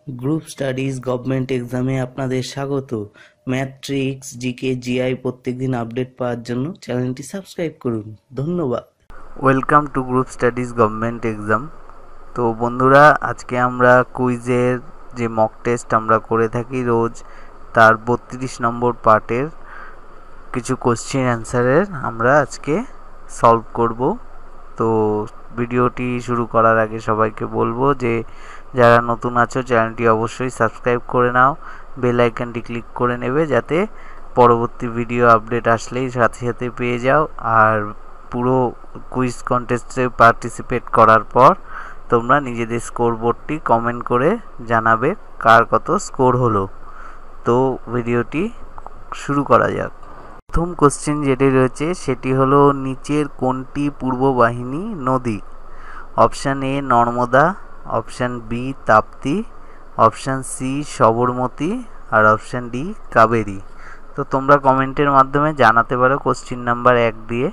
Group studies government এক্সামে আপনাদের স্বাগত। ম্যাট্রিক্স, জিকে, জিআই প্রত্যেকদিন আপডেট পাওয়ার জন্য চ্যানেলটি সাবস্ক্রাইব করুন। ধন্যবাদ। Welcome to group studies government exam. তো বন্ধুরা, আজকে আমরা কুইজের যে মক টেস্ট আমরা করে থাকি রোজ, তার 32 নম্বর পার্টের কিছু কোশ্চেন অ্যান্সারের আমরা আজকে সলভ করব। তো ভিডিওটি শুরু করার আগে সবাইকে বলবো যে যারা নতুন আছো চ্যানেলটি অবশ্যই সাবস্ক্রাইব করে নাও, বেল আইকনটি ক্লিক করে নেবে যাতে পরবর্তী ভিডিও আপডেট আসলেই সাথে সাথে পেয়ে যাও। আর পুরো কুইজ কন্টেস্টে পার্টিসিপেট করার পর তোমরা নিজেদের স্কোর বোর্ডটি কমেন্ট করে জানাবে কার কত স্কোর হলো। তো ভিডিওটি শুরু করা যাক। প্রথম কোশ্চেন যেটি রয়েছে সেটি হলো, নিচের কোনটি পূর্ব বাহিনী নদী? Option A Narmada, option B Tapti, option C Sabarmati, আর অপশান ডি কাবেরী। তো তোমরা কমেন্টের মাধ্যমে জানাতে পারো কোশ্চেন নাম্বার 1 দিয়ে।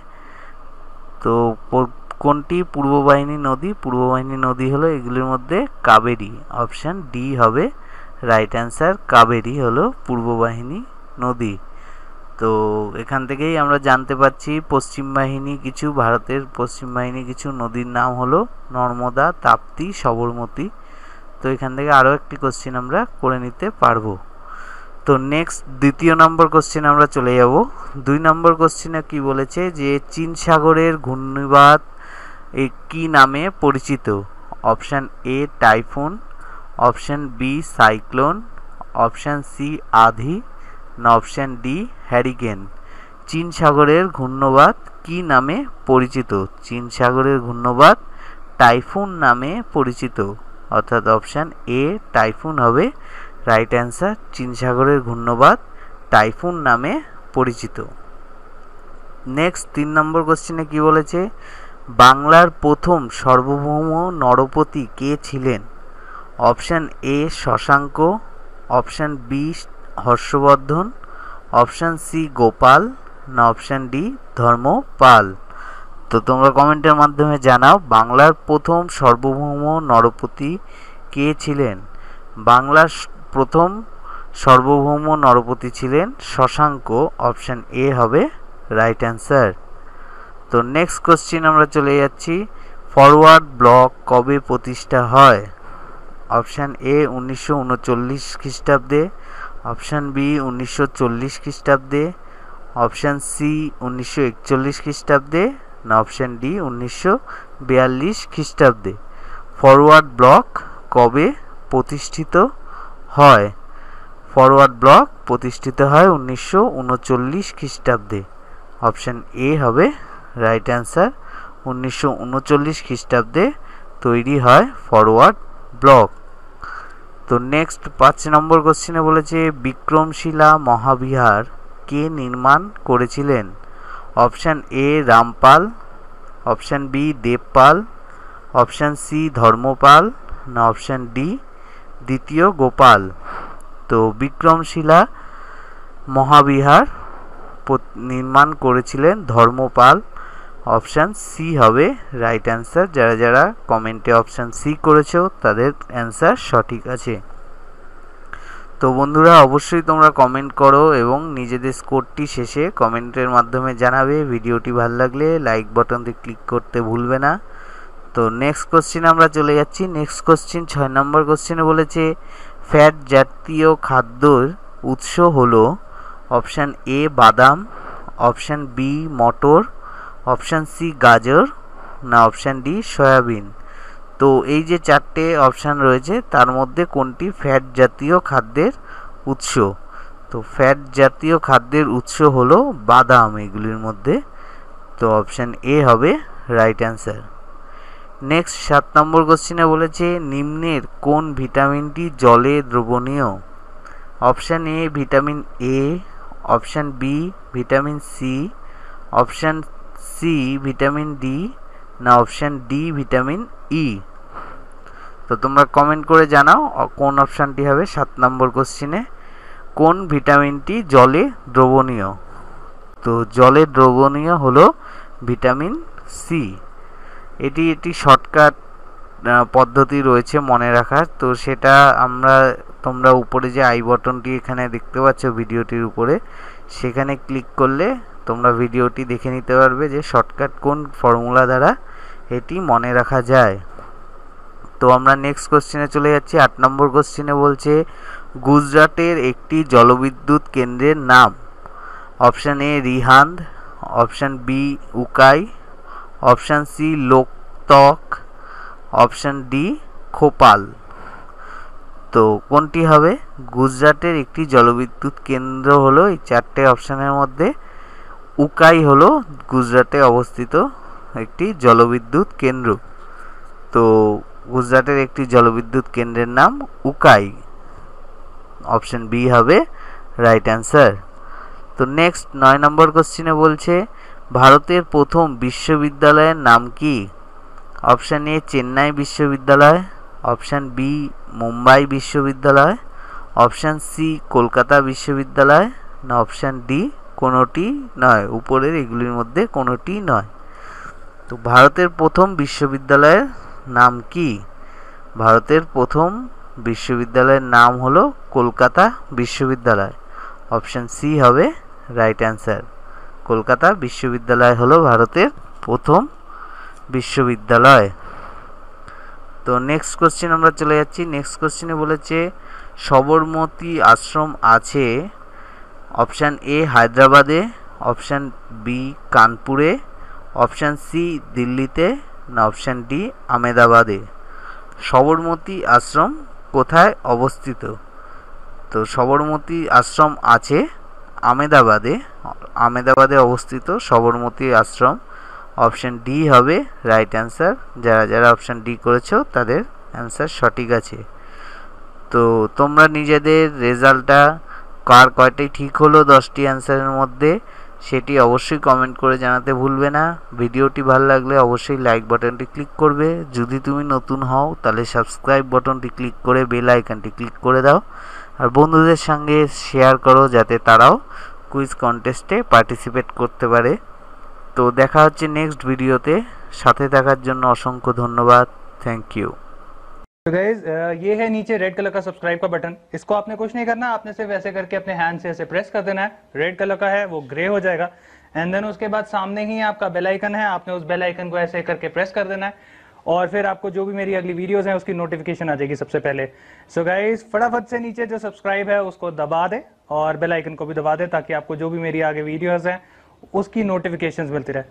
তো কোনটি পূর্ব বাহিনী নদী? পূর্ব বাহিনী নদী হলো এগুলির মধ্যে কাবেরী। অপশান ডি হবে রাইট অ্যান্সার। কাবেরী হলো পূর্ব বাহিনী নদী। তো এখান থেকেই আমরা জানতে পারছি ভারতের পশ্চিম বাহিনী কিছু নদীর নাম হলো নর্মদা, তাপ্তি, সবরমতী। তো এখান থেকে আরও একটি কোশ্চেন আমরা করে নিতে পারবো। তো নেক্সট দ্বিতীয় নম্বর কোশ্চেন আমরা চলে যাব। 2 নম্বর কোশ্চেনে কি বলেছে যে চীন সাগরের ঘূর্ণিবাত কি নামে পরিচিত? Option A typhoon, option B cyclone, option C আধি, না অপশান ডি হ্যারিকেন। চীন সাগরের ঘূর্ণিবাত কি নামে পরিচিত? চীন সাগরের ঘূর্ণিবাত টাইফুন নামে পরিচিত, অর্থাৎ অপশান এ টাইফুন হবে রাইট অ্যান্সার। চীন সাগরের ঘূর্ণিবাত টাইফুন নামে পরিচিত। নেক্সট 3 নম্বর কোশ্চেনে কি বলেছে, বাংলার প্রথম সার্বভৌম নরপতি কে ছিলেন? Option A Shashanka, option B Harshavardhana, option C Gopala, না অপশান ডি ধর্মপাল। তো তোমরা কমেন্টের মাধ্যমে জানাও বাংলার প্রথম সার্বভৌম নরপতি কে ছিলেন। বাংলার প্রথম সার্বভৌম নরপতি ছিলেন শশাঙ্ক। অপশান এ হবে রাইট অ্যান্সার। তো নেক্সট কোশ্চেন আমরা চলে যাচ্ছি, ফরওয়ার্ড ব্লক কবে প্রতিষ্ঠা হয়? অপশান এ 1939 খ্রিস্টাব্দে, অপশান বি 1940 খ্রিস্টাব্দে, অপশান সি 1941 খ্রিস্টাব্দে, না অপশান ডি 1942 খ্রিস্টাব্দে। ফরওয়ার্ড ব্লক কবে প্রতিষ্ঠিত হয়? ফরওয়ার্ড ব্লক প্রতিষ্ঠিত হয় 1939 খ্রিস্টাব্দে। অপশান এ হবে রাইট অ্যান্সার। 1939 খ্রিস্টাব্দে তৈরি হয় ফরওয়ার্ড ব্লক। তো নেক্সট 5 নম্বর কোশ্চেনে বলেছে বিক্রমশিলা মহাবিহার কে নির্মাণ করেছিলেন? Option A Ramapala, option B Devapala, option C Dharmapala, না অপশান ডি দ্বিতীয় গোপাল। তো বিক্রমশিলা মহাবিহার নির্মাণ করেছিলেন ধর্মপাল। অপশান সি হবে রাইট অ্যান্সার। যারা যারা কমেন্টে অপশান সি করেছো তাদের অ্যান্সার সঠিক আছে। তো বন্ধুরা, অবশ্যই তোমরা কমেন্ট করো এবং নিজেদের স্কোরটি শেষে কমেন্টের মাধ্যমে জানাবে। ভিডিওটি ভালো লাগলে লাইক বাটনটি ক্লিক করতে ভুলবে না। তো নেক্সট কোশ্চেন আমরা চলে যাচ্ছি। নেক্সট কোশ্চেন 6 নম্বর কোশ্চেনে বলেছে ফ্যাট জাতীয় খাদ্যর উৎস হলো? অপশান এ বাদাম, অপশান বি মটর, অপশান সি গাজর, না অপশান ডি সয়াবিন। তো এই যে 4টে অপশান রয়েছে তার মধ্যে কোনটি ফ্যাট জাতীয় খাদ্যের উৎস? তো ফ্যাট জাতীয় খাদ্যের উৎস হলো বাদাম এগুলির মধ্যে। তো অপশান এ হবে রাইট অ্যান্সার। নেক্সট 7 নম্বর কোশ্চেনে বলেছে নিম্নের কোন ভিটামিনটি জলে দ্রবণীয়? Option A vitamin A, option B vitamin C, option C vitamin D, না অপশান ডি ভিটামিন ই। তো তোমরা কমেন্ট করে জানাও কোন অপশানটি হবে 7 নম্বর কোশ্চেনে। কোন ভিটামিনটি জলে দ্রবণীয়? তো জলে দ্রবণীয় হলো ভিটামিন সি। এটি শর্টকাট পদ্ধতি রয়েছে মনে রাখার, তো সেটা তোমরা উপরে যে আই বটনটি এখানে দেখতে পাচ্ছ ভিডিওটির উপরে, সেখানে ক্লিক করলে তোমরা ভিডিওটি দেখে নিতে পারবে যে শর্টকাট কোন ফর্মুলা দ্বারা এটি মনে রাখা যায়। তো আমরা নেক্সট কোশ্চেনে চলে যাচ্ছি। 8 নম্বর কোশ্চেনে বলছে গুজরাটের একটি জলবিদ্যুৎ কেন্দ্রের নাম। Option A Rihand, option B Ukai, option C Loktak, option D Khopoli. তো কোনটি হবে? গুজরাটের একটি জলবিদ্যুৎ কেন্দ্র হলো এই চারটে অপশানের মধ্যে উকাই হলো গুজরাটে অবস্থিত একটি জলবিদ্যুৎ কেন্দ্র। তো গুজরাটের একটি জলবিদ্যুৎ কেন্দ্রের নাম উকাই, অপশন বি হবে রাইট অ্যান্সার। তো নেক্সট 9 নম্বর কোশ্চেনে বলছে ভারতের প্রথম বিশ্ববিদ্যালয়ের নাম কি? অপশান এ চেন্নাই বিশ্ববিদ্যালয়, অপশান বি মুম্বাই বিশ্ববিদ্যালয়, অপশান সি কলকাতা বিশ্ববিদ্যালয়, না অপশান ডি কোনোটি নয়, উপরের এগুলির মধ্যে কোনোটি নয়। তো ভারতের প্রথম বিশ্ববিদ্যালয়ের নাম কি? ভারতের প্রথম বিশ্ববিদ্যালয়ের নাম হলো কলকাতা বিশ্ববিদ্যালয়, অপশান সি হবে রাইট অ্যান্সার। কলকাতা বিশ্ববিদ্যালয় হলো ভারতের প্রথম বিশ্ববিদ্যালয়। তো নেক্সট কোশ্চেন আমরা চলে যাচ্ছি। নেক্সট কোশ্চেনে বলেছে সবরমতী আশ্রম আছে অপশান এ হায়দ্রাবাদে, অপশান বি কানপুরে, অপশান সি দিল্লিতে, না অপশান ডি আহমেদাবাদে। সবরমতী আশ্রম কোথায় অবস্থিত? তো সবরমতী আশ্রম আছে আহমেদাবাদে অবস্থিত সবরমতী আশ্রম, অপশান ডি হবে রাইট অ্যান্সার। যারা অপশান ডি করেছো তাদের অ্যান্সার সঠিক আছে। তো তোমরা নিজেদের রেজাল্টটা কার কয়টাই ঠিক হলো 10টি অ্যান্সারের মধ্যে সেটি অবশ্যই কমেন্ট করে জানাতে ভুলবে না। ভিডিওটি ভালো লাগলে অবশ্যই লাইক বাটনটি ক্লিক করবে। যদি তুমি নতুন হও তাহলে সাবস্ক্রাইব বাটনটি ক্লিক করে বেল আইকনটি ক্লিক করে দাও, আর বন্ধুদের সঙ্গে শেয়ার করো যাতে তারাও কুইজ কন্টেস্টে পার্টিসিপেট করতে পারে। তো দেখা হচ্ছে নেক্সট ভিডিওতে, সাথে থাকার জন্য অসংখ্য ধন্যবাদ। Thank you. तो गाइज ये है नीचे रेड कलर का सब्सक्राइब का बटन। इसको आपने कुछ नहीं करना, आपने सिर्फ ऐसे करके अपने हैंड से ऐसे प्रेस कर देना है। रेड कलर का है वो ग्रे हो जाएगा, एंड देन उसके बाद सामने ही आपका बेल आइकन है, आपने उस बेल आइकन को ऐसे करके प्रेस कर देना है, और फिर आपको जो भी मेरी अगली वीडियोस हैं उसकी नोटिफिकेशन आ जाएगी सबसे पहले। सो गाइज फटाफट से नीचे जो सब्सक्राइब है उसको दबा दे और बेल आइकन को भी दबा दे, ताकि आपको जो भी मेरी आगे वीडियोस हैं उसकी नोटिफिकेशन मिलती रहे।